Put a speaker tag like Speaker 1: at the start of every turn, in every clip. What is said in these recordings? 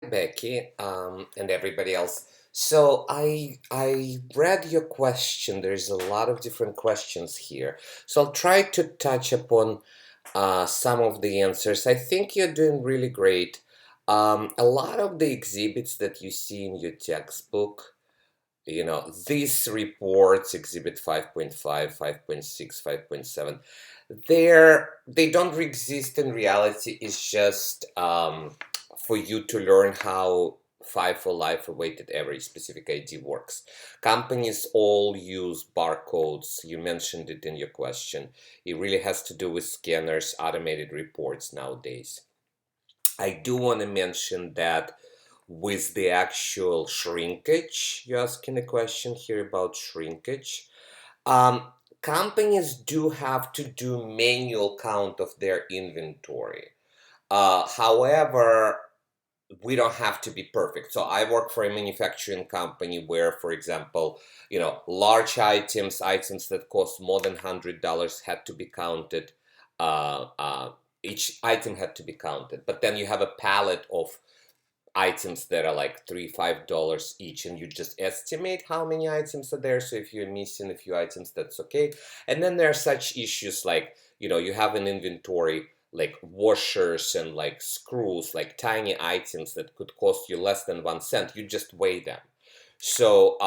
Speaker 1: Becky, and everybody else. So I read your question. There's a lot of different questions here. So I'll try to touch upon some of the answers. I think you're doing really great. A lot of the exhibits that you see in your textbook, these reports, Exhibit 5.5, 5.6, 5.7, they don't exist in reality. It's just for you to learn how FIFO life weighted average specific ID works. Companies all use barcodes. You mentioned it in your question. It really has to do with scanners, automated reports nowadays. I do want to mention that with the actual shrinkage, you're asking a question here about shrinkage. Companies do have to do manual count of their inventory. However, we don't have to be perfect. So I work for a manufacturing company where, for example, large items that cost more than $100 had to be counted. Uh, uh, each item had to be counted. But then you have a pallet of items that are like $3, $5 each, and you just estimate how many items are there. So if you're missing a few items, that's okay. And then there are such issues like, you have an inventory like washers and like screws, like tiny items that could cost you less than 1 cent. You just weigh them. So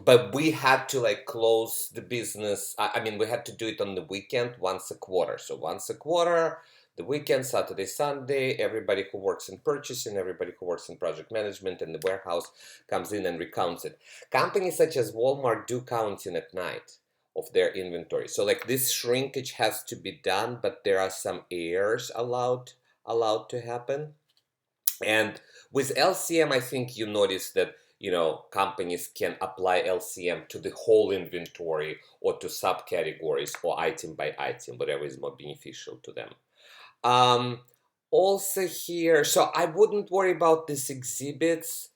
Speaker 1: but we had to like close the business. I mean, we had to do it on the weekend once a quarter. So once a quarter, the weekend, Saturday, Sunday, everybody who works in purchasing, everybody who works in project management and the warehouse comes in and recounts it. Companies such as Walmart do counting at night of their inventory. So like this shrinkage has to be done, but there are some errors allowed to happen. And with LCM, I think you notice that companies can apply LCM to the whole inventory or to subcategories or item by item, whatever is more beneficial to them. Um, Also here, so I wouldn't worry about these exhibits,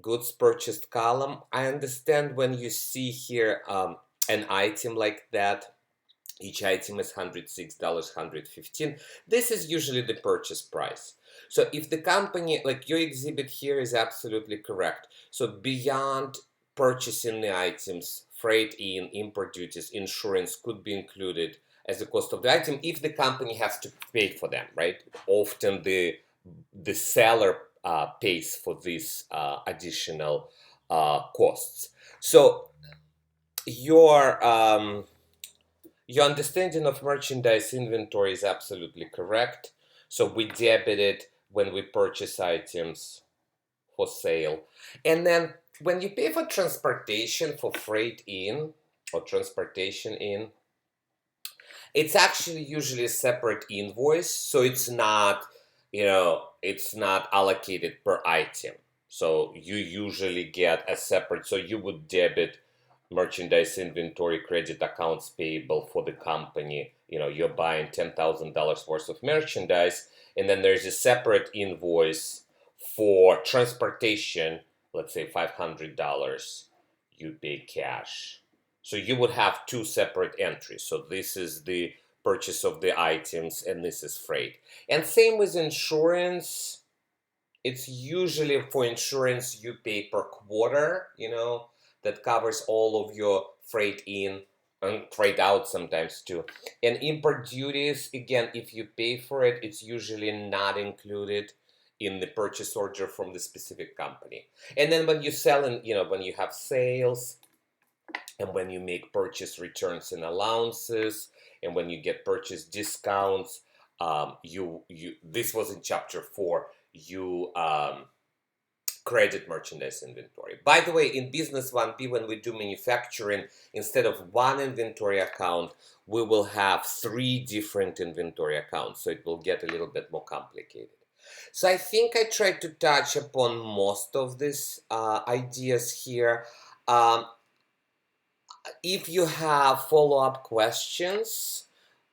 Speaker 1: goods purchased column. I understand when you see here an item like that, each item is $106, 115. This is usually the purchase price. So if the company, like your exhibit here is absolutely correct. So beyond purchasing the items, freight in, import duties, insurance could be included as the cost of the item if the company has to pay for them, right? Often the seller pays for these additional costs. So your your understanding of merchandise inventory is absolutely correct. So we debit it when we purchase items for sale. And then when you pay for transportation, for freight in or transportation in, it's actually usually a separate invoice. So it's not allocated per item. So you usually get a separate, so you would debit merchandise inventory credit accounts payable for the company. You're buying $10,000 worth of merchandise, and then there's a separate invoice for transportation, let's say $500, you pay cash. So you would have two separate entries. So this is the purchase of the items, and this is freight. And same with insurance. It's usually for insurance you pay per quarter, that covers all of your freight in and freight out sometimes too. And import duties, again, if you pay for it, it's usually not included in the purchase order from the specific company. And then when you sell and when you have sales and when you make purchase returns and allowances and when you get purchase discounts, you this was in chapter 4, you credit merchandise inventory. By the way, in business 1B, when we do manufacturing, instead of one inventory account, we will have 3 different inventory accounts, so it will get a little bit more complicated. So I think I tried to touch upon most of these ideas here. Um, if you have follow-up questions,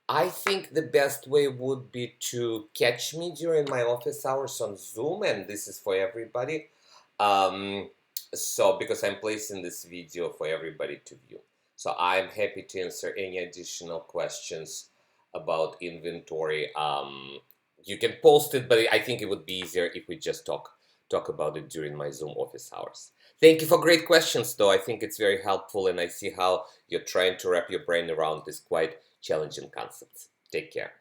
Speaker 1: I think the best way would be to catch me during my office hours on Zoom, and this is for everybody. Um, so because I'm placing this video for everybody to view. So I'm happy to answer any additional questions about inventory. You can post it, but I think it would be easier if we just talk talk about it during my Zoom office hours. Thank you for great questions, though. I think it's very helpful, and I see how you're trying to wrap your brain around these quite challenging concepts. Take care.